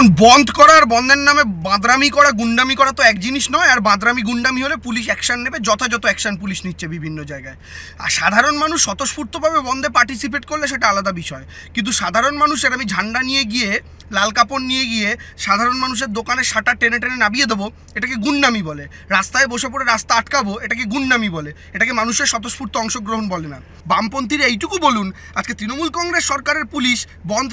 দেখুন, বন্ধ করা আর বন্ধের নামে বাঁদরামি করা, গুন্ডামি করা তো এক জিনিস নয়। আর বাঁদরামি গুন্ডামি হলে পুলিশ অ্যাকশন নেবে, যথাযথ অ্যাকশন পুলিশ নিচ্ছে বিভিন্ন জায়গায়। আর সাধারণ মানুষ স্বতঃস্ফূর্তভাবে বন্ধে পার্টিসিপেট করলে সেটা আলাদা বিষয়, কিন্তু সাধারণ মানুষের আমি ঝান্ডা নিয়ে গিয়ে, লাল কাপড় নিয়ে গিয়ে সাধারণ মানুষের দোকানের শাটার টেনে টেনে নামিয়ে দেবো, এটাকে গুন্ডামি বলে। রাস্তায় বসে পড়ে রাস্তা আটকাবো, এটাকে গুন্ডামি বলে। এটাকে মানুষের স্বতঃস্ফূর্ত অংশগ্রহণ বলে না। বামপন্থীরা এইটুকু বলুন, আজকে তৃণমূল কংগ্রেস সরকারের পুলিশ বন্ধ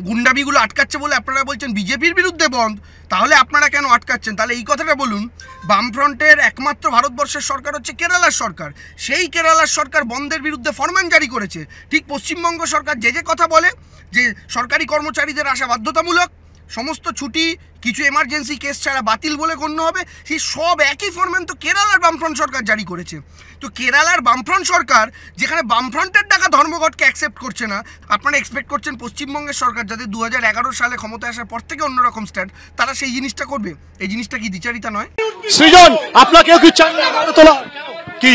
গুন্ডামিগুলো আটকাচ্ছে বলে আপনারা বলছেন বিজেপির বিরুদ্ধে বন্ধ, তাহলে আপনারা কেন আটকাচ্ছেন? তাহলে এই কথাটা বলুন। বামফ্রন্টের একমাত্র ভারতবর্ষের সরকার হচ্ছে কেরালার সরকার। সেই কেরালার সরকার বন্ধের বিরুদ্ধে ফরমান জারি করেছে। ঠিক পশ্চিমবঙ্গ সরকার যে কথা বলে যে সরকারি কর্মচারীদের আসা বাধ্যতামূলক, সমস্ত ছুটি কিছু এমার্জেন্সি কেস ছাড়া বাতিল বলে গণ্য হবে, সেই সব একই ফরমান তো কেরালার বামফ্রন্ট সরকার জারি করেছে। তো কেরালার বামফ্রন্ট সরকার, যেখানে বামফ্রন্টের ডাকা ধর্মঘটকে অ্যাকসেপ্ট করছে না, আপনারা এক্সপেক্ট করছেন পশ্চিমবঙ্গের সরকার, যাদের 2011 সালে ক্ষমতায় আসার পর থেকে অন্যরকম স্ট্যান্ড, তারা সেই জিনিসটা করবে? এই জিনিসটা কি দ্বিচারিতা নয়? সৃজন, আপনাকেও কি চান তোলা কি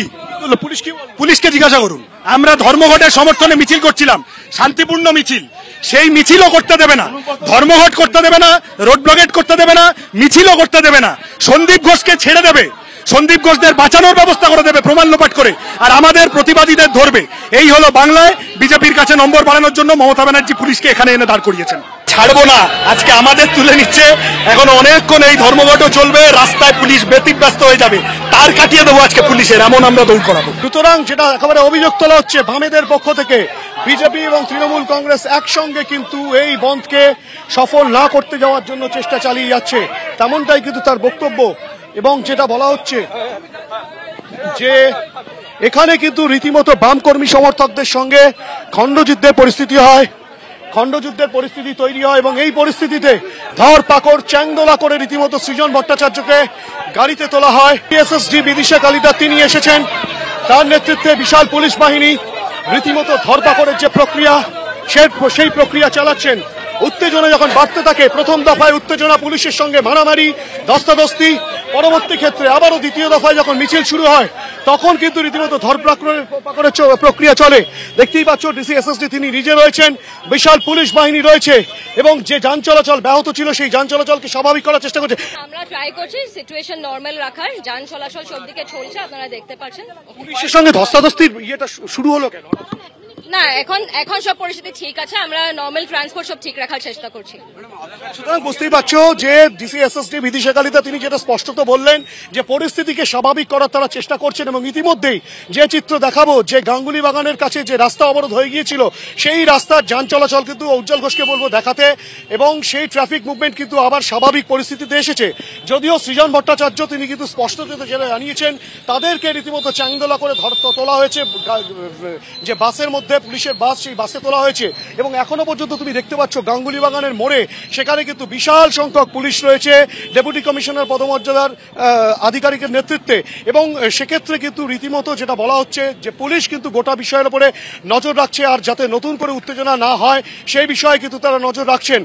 পুলিশকে জিজ্ঞাসা করুন। আমরা ধর্মঘটের সমর্থনে মিছিল করছিলাম, শান্তিপূর্ণ মিছিল। সেই মিছিলও করতে দেবে না, ধর্মঘট করতে দেবে না, রোড ব্লকেট করতে দেবে না, মিছিলও করতে দেবে না। সন্দীপ ঘোষকে ছেড়ে দেবে, সন্দীপ ঘোষদের বাঁচানোর ব্যবস্থা করে দেবে প্রমাণ লোপাট করে, আর আমাদের প্রতিবাদীদের ধরবে। এই হলো বাংলায় বিজেপির কাছে নম্বর বাড়ানোর জন্য মমতা ব্যানার্জি পুলিশকে এখানে এনে দাঁড় করিয়েছেন। ছাড়বো না, আজকে আমাদের তুলে নিচ্ছে। এখন অনেকক্ষণ এই ধর্মঘটও চলবে, রাস্তায় পুলিশ ব্যতিব্যস্ত হয়ে যাবে, তার কাটিয়ে দেবো আজকে পুলিশের, এমন আমরা দৌড় করাবো। সুতরাং যেটা একেবারে অভিযোগ তোলা হচ্ছে বামেদের পক্ষ থেকে, বিজেপি এবং তৃণমূল কংগ্রেস একসঙ্গে কিন্তু এই বন্ধকে সফল না করতে যাওয়ার জন্য চেষ্টা চালিয়ে যাচ্ছে, তেমনটাই কিন্তু তার বক্তব্য। এবং যেটা বলা হচ্ছে যে এখানে কিন্তু রীতিমতো বাম কর্মী সমর্থকদের সঙ্গে খণ্ডযুদ্ধের পরিস্থিতি হয়, খণ্ডযুদ্ধের পরিস্থিতি তৈরি হয়। এবং এই পরিস্থিতিতে ধরপাকড় চ্যাংদোলা করে রীতিমতো সৃজন ভট্টাচার্যকে গাড়িতে তোলা হয়। এসএসডি বিদিশা কালিদা তিনি এসেছেন, তার নেতৃত্বে বিশাল পুলিশ বাহিনী রীতিমতো ধরপাকড়ের যে প্রক্রিয়া, সেই প্রক্রিয়া চালাচ্ছেন। উত্তেজনা যখন বাড়তে থাকে, প্রথম দফায় উত্তেজনা, পুলিশের সঙ্গে মারামারি, ধস্তাধস্তি, পরবর্তী ক্ষেত্রে আবারও দ্বিতীয় দফায় যখন মিছিল শুরু হয়, তখন কিন্তু রীতিমতো ধরপাকড়ের প্রক্রিয়া চলে। দেখতেই পাচ্ছ ডিসি এসএসডি তিনি নিজে রয়েছেন, বিশাল পুলিশ বাহিনী রয়েছে, এবং যে যান চলাচল ব্যাহত ছিল সেই যান চলাচলকে স্বাভাবিক করার চেষ্টা করছে। আমরা ট্রাই করছি সিচুয়েশন নরমাল রাখার, যান চলাচল সব দিকে চলছে, আপনারা দেখতে পাচ্ছেন। পুলিশের সঙ্গে ধস্তাধস্তির ইয়েটা শুরু হলো কেন? না, এখন সব পরিস্থিতি ঠিক আছে, আমরা নরমাল ট্রান্সপোর্ট সব ঠিক রাখার চেষ্টা করছি। সুতরাং বুঝতেই পারছো যে ডিসি এসএসডি বিদিশা কালিদা তিনি যেটা স্পষ্টত বললেন যে পরিস্থিতিকে স্বাভাবিক করার তারা চেষ্টা করছেন। এবং ইতিমধ্যেই যে চিত্র দেখাবো, যে গাঙ্গুলি বাগানের কাছে যে রাস্তা অবরোধ হয়ে গিয়েছিল, সেই রাস্তার যান চলাচল কিন্তু উজ্জ্বল ঘোষকে বলবো দেখাতে, এবং সেই ট্রাফিক মুভমেন্ট কিন্তু আবার স্বাভাবিক পরিস্থিতিতে এসেছে। যদিও সৃজন ভট্টাচার্য তিনি কিন্তু স্পষ্টত জানিয়েছেন তাদেরকে রীতিমতো চ্যাংদোলা করে তোলা হয়েছে, যে বাসের মধ্যে পুলিশের বাস, সেই বাসে তোলা হয়েছে। এবং এখনো পর্যন্ত তুমি দেখতে পাচ্ছ গাঙ্গুলি বাগানের মোড়ে সেখানে কিন্তু বিশাল সংখ্যক পুলিশ রয়েছে, ডেপুটি কমিশনার পদমর্যাদার আধিকারিকের নেতৃত্বে। এবং সেক্ষেত্রে কিন্তু রীতিমতো যেটা বলা হচ্ছে যে পুলিশ কিন্তু গোটা বিষয়ের উপরে নজর রাখছে, আর যাতে নতুন করে উত্তেজনা না হয় সেই বিষয়ে কিন্তু তারা নজর রাখছেন।